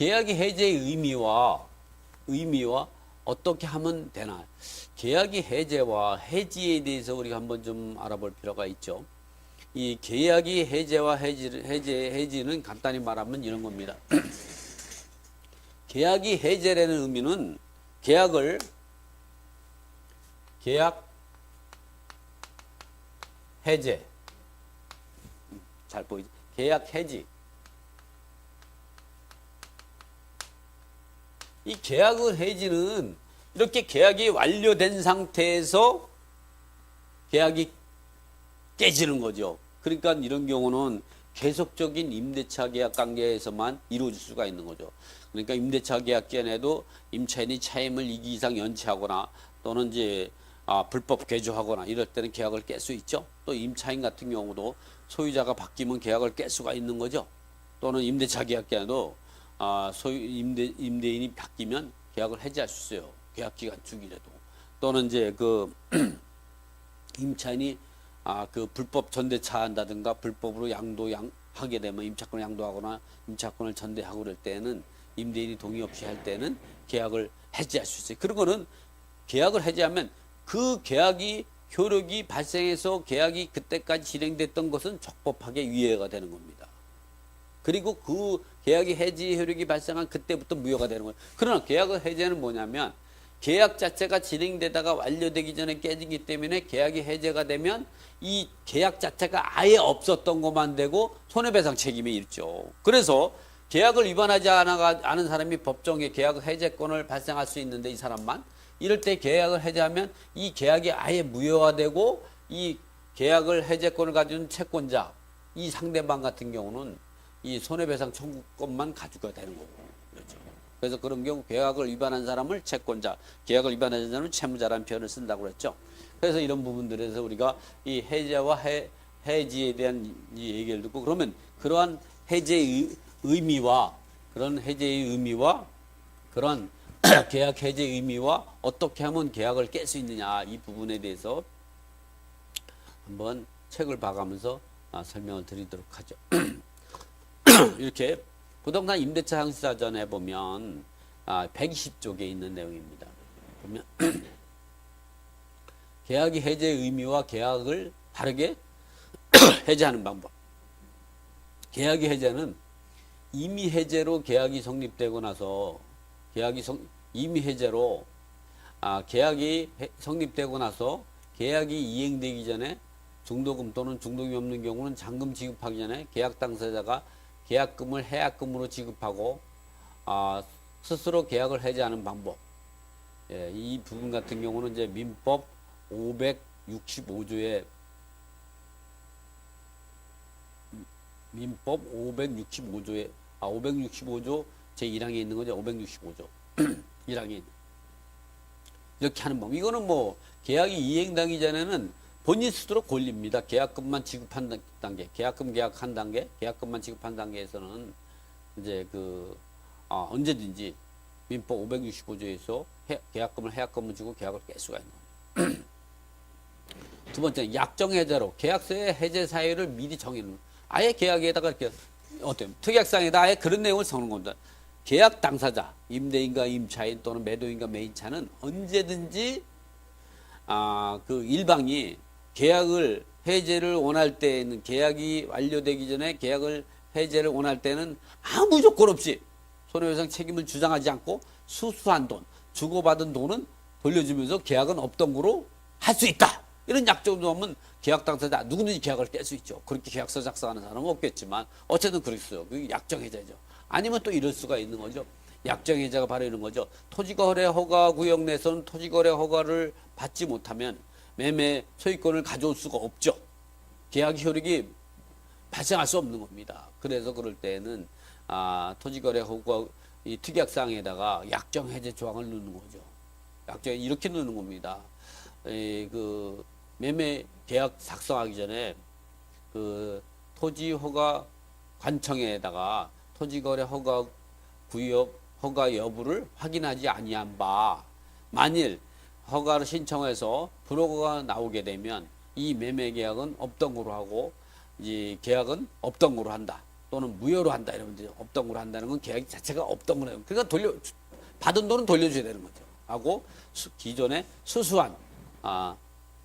계약이 해제의 의미와 어떻게 하면 되나? 계약이 해제와 해지에 대해서 우리가 한번 좀 알아볼 필요가 있죠. 이 계약이 해제와 해지는 간단히 말하면 이런 겁니다. 계약이 해제라는 의미는 계약 해제. 잘 보이죠? 계약 해지. 이 계약의 해지는 이렇게 계약이 완료된 상태에서 계약이 깨지는 거죠. 그러니까 이런 경우는 계속적인 임대차 계약 관계에서만 이루어질 수가 있는 거죠. 그러니까 임대차 계약 기간에도 임차인이 차임을 2기 이상 연체하거나 또는 이제 불법 개조하거나 이럴 때는 계약을 깰 수 있죠. 또 임차인 같은 경우도 소유자가 바뀌면 계약을 깰 수가 있는 거죠. 또는 임대차 계약 기간에도 임대인이 바뀌면 계약을 해지할 수 있어요. 계약 기간 중이라도. 또는 이제 그 임차인이 그 불법 전대차 한다든가 불법으로 하게 되면 임차권을 양도하거나 임차권을 전대하고 그럴 때는 임대인이 동의 없이 할 때는 계약을 해지할 수 있어요. 그런 거는 계약을 해지하면 그 계약이 효력이 발생해서 계약이 그때까지 진행됐던 것은 적법하게 유예가 되는 겁니다. 그리고 그 계약이 해지 효력이 발생한 그때부터 무효가 되는 거예요. 그러나 계약의 해제는 뭐냐면 계약 자체가 진행되다가 완료되기 전에 깨지기 때문에 계약이 해제가 되면 이 계약 자체가 아예 없었던 것만 되고 손해배상 책임이 있죠. 그래서 계약을 위반하지 않은 사람이 법정에 계약 해제권을 발생할 수 있는데 이 사람만 이럴 때 계약을 해제하면 이 계약이 아예 무효화되고 이 계약을 해제권을 가진 채권자 이 상대방 같은 경우는 이 손해배상 청구권만 가지고 되는 거고 그렇죠. 그래서 그런 경우 계약을 위반한 사람을 채권자, 계약을 위반하지 않은 사람은 채무자라는 표현을 쓴다고 그랬죠. 그래서 이런 부분들에서 우리가 이 해제와 해지에 대한 이 얘기를 듣고 그러면 그러한 해제의 의미와 그런 해제의 의미와 그런 계약 해제의 의미와 어떻게 하면 계약을 깰 수 있느냐 이 부분에 대해서 한번 책을 봐가면서 설명을 드리도록 하죠. 이렇게 부동산 임대차 상시사전에 보면 120쪽에 있는 내용입니다. 보면 계약이 해제의 의미와 계약을 바르게 해제하는 방법. 계약이 해제는 임의 해제로 계약이 성립되고 나서 임의 해제로 계약이 성립되고 나서 계약이 이행되기 전에 중도금 또는 중도금이 없는 경우는 잔금 지급하기 전에 계약 당사자가 계약금을 해약금으로 지급하고 스스로 계약을 해제하는 방법. 예, 이 부분 같은 경우는 이제 민법 565조에 민법 565조에 565조 제1항에 있는 거죠. 565조 1항에 이렇게 하는 방법. 이거는 뭐 계약이 이행되기 전에는 본인 스스로 권리입니다. 계약금만 지급한 단계, 계약금 계약한 단계, 계약금만 지급한 단계에서는 이제 언제든지 민법 565조에서 계약금을 해약금을 주고 계약을 깰 수가 있는 거죠. 두 번째, 약정 해제로 계약서의 해제 사유를 미리 정해놓는. 아예 계약에다가 이렇게 특약상에다 아예 그런 내용을 적는 겁니다. 계약 당사자, 임대인과 임차인 또는 매도인과 매입차는 언제든지 그 일방이 계약을 해제를 원할 때에는 계약이 완료되기 전에 계약을 해제를 원할 때는 아무 조건 없이 손해배상 책임을 주장하지 않고 수수한 돈, 주고받은 돈은 돌려주면서 계약은 없던 거로 할 수 있다. 이런 약정을 하면 계약 당사자 누구든지 계약을 깰 수 있죠. 그렇게 계약서 작성하는 사람은 없겠지만 어쨌든 그랬어요. 그게 약정 해제죠. 아니면 또 이럴 수가 있는 거죠. 약정 해제가 바로 이런 거죠. 토지거래 허가 구역 내에서는 토지거래 허가를 받지 못하면 매매 소유권을 가져올 수가 없죠. 계약 효력이 발생할 수 없는 겁니다. 그래서 그럴 때는 토지거래 허가 이 특약사항에다가 약정 해제 조항을 넣는 거죠. 약정 이렇게 넣는 겁니다. 그 매매 계약 작성하기 전에 그 토지 허가 관청에다가 토지거래 허가 구역 허가 여부를 확인하지 아니한 바 만일 허가를 신청해서 불허가가 나오게 되면 이 매매 계약은 없던 거로 하고 이 계약은 없던 거로 한다. 또는 무효로 한다 이러면 이제 업동으로 한다는 건 계약 자체가 업동으로 해요. 그러니까 받은 돈은 돌려줘야 되는 거죠. 하고 기존에 수수한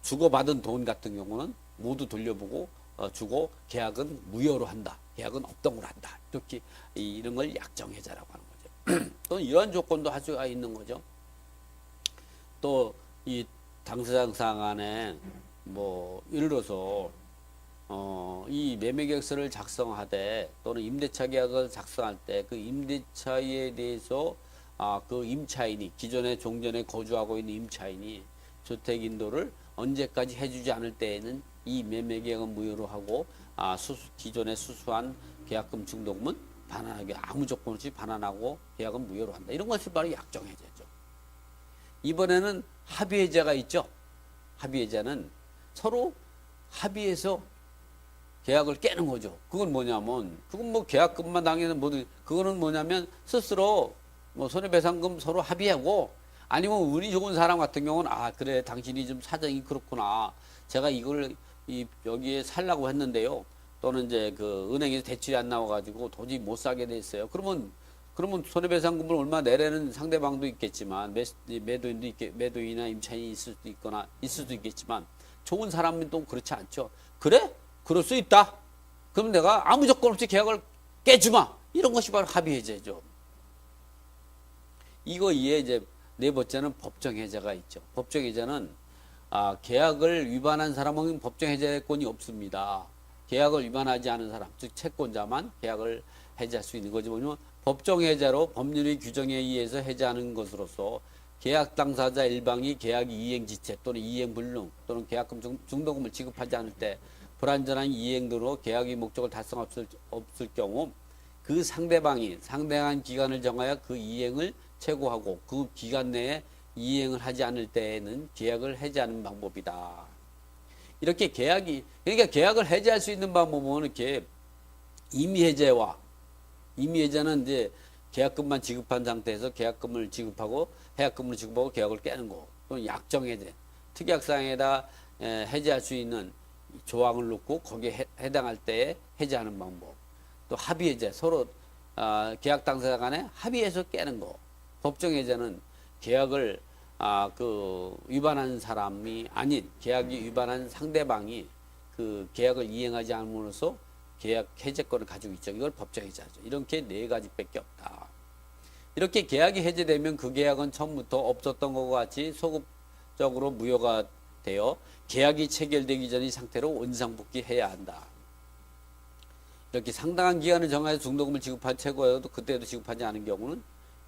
주고받은 돈 같은 경우는 모두 돌려보고 주고 계약은 무효로 한다. 계약은 업동으로 한다. 이렇게 이런 걸 약정해자라고 하는 거죠. 또 이런 조건도 할 수가 있는 거죠. 또 이 당사자상 간에 뭐 예를 들어서 이 매매계약서를 작성하되 또는 임대차 계약을 작성할 때 그 임대차에 대해서 그 임차인이 기존에 종전에 거주하고 있는 임차인이 주택 인도를 언제까지 해주지 않을 때에는 이 매매계약은 무효로 하고 기존에 수수한 계약금 중도금은 반환하게 아무 조건 없이 반환하고 계약은 무효로 한다. 이런 것이 바로 약정해제죠. 이번에는 합의해제가 있죠. 합의해제는 서로 합의해서 계약을 깨는 거죠. 그건 뭐냐면 그건 뭐 계약금만 당연히 모두 그거는 뭐냐면 스스로 뭐 손해배상금 서로 합의하고 아니면 운이 좋은 사람 같은 경우는 그래 당신이 좀 사정이 그렇구나. 제가 이걸 여기에 살라고 했는데요. 또는 이제 그 은행에서 대출이 안 나와가지고 도저히 못 사게 됐어요. 그러면 손해배상금을 얼마 내라는 상대방도 있겠지만 매도인이나 임차인이 있을 수도 있겠지만 좋은 사람은 또 그렇지 않죠. 그래? 그럴 수 있다. 그럼 내가 아무 조건 없이 계약을 깨주마. 이런 것이 바로 합의해제죠. 이거 이에 이제 네 번째는 법정해제가 있죠. 법정해제는 계약을 위반한 사람은 법정해제권이 없습니다. 계약을 위반하지 않은 사람, 즉 채권자만 계약을 해제할 수 있는 거지. 뭐냐면 법정해제로 법률의 규정에 의해서 해제하는 것으로서 계약 당사자 일방이 계약 이행지체 또는 이행불능 또는 계약금 중도금을 지급하지 않을 때 불완전한 이행 등으로 계약의 목적을 달성 없을 경우 그 상대방이 상당한 기간을 정하여 그 이행을 최고하고 그 기간 내에 이행을 하지 않을 때에는 계약을 해제하는 방법이다. 이렇게 그러니까 계약을 해제할 수 있는 방법은 이렇게 임의해제는 이제 계약금만 지급한 상태에서 계약금을 지급하고 해약금을 지급하고 계약을 깨는 거. 또는 약정해제. 특약사항에다 해제할 수 있는 조항을 넣고 거기에 해당할 때에 해제하는 방법. 또 합의해제. 서로 계약 당사자 간에 합의해서 깨는 거. 법정해제는 계약을 위반한 사람이 아닌 계약이 위반한 상대방이 그 계약을 이행하지 않음으로써 계약 해제권을 가지고 있죠. 이걸 법정해제하죠. 이렇게 네 가지밖에 없다. 이렇게 계약이 해제되면 그 계약은 처음부터 없었던 것과 같이 소급적으로 무효가 되어 계약이 체결되기 전의 상태로 원상복귀해야 한다. 이렇게 상당한 기간을 정하여 중도금을 지급한 최고여도 그때도 지급하지 않은 경우는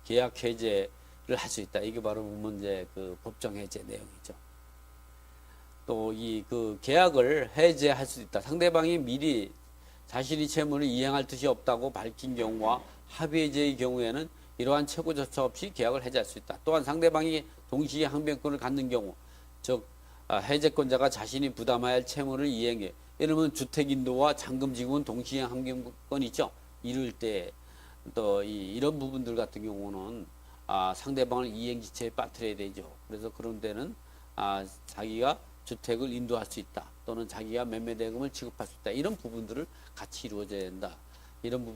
계약 해제를 할 수 있다. 이게 바로 문제 그 법정 해제 내용이죠. 또 그 계약을 해제할 수 있다. 상대방이 미리 자신이 채무를 이행할 뜻이 없다고 밝힌 경우와 합의해제의 경우에는 이러한 최고조차 없이 계약을 해제할 수 있다. 또한 상대방이 동시에 항변권을 갖는 경우, 즉 해제권자가 자신이 부담해야 할 채무를 이행해. 이러면 주택인도와 잔금 지급은 동시에 항변권이 있죠. 이럴 때 또 이런 부분들 같은 경우는 상대방을 이행지체에 빠뜨려야 되죠. 그래서 그런 데는 자기가 주택을 인도할 수 있다. 또는 자기가 매매대금을 지급할 수 있다. 이런 부분들을 같이 이루어져야 된다. 이런 부분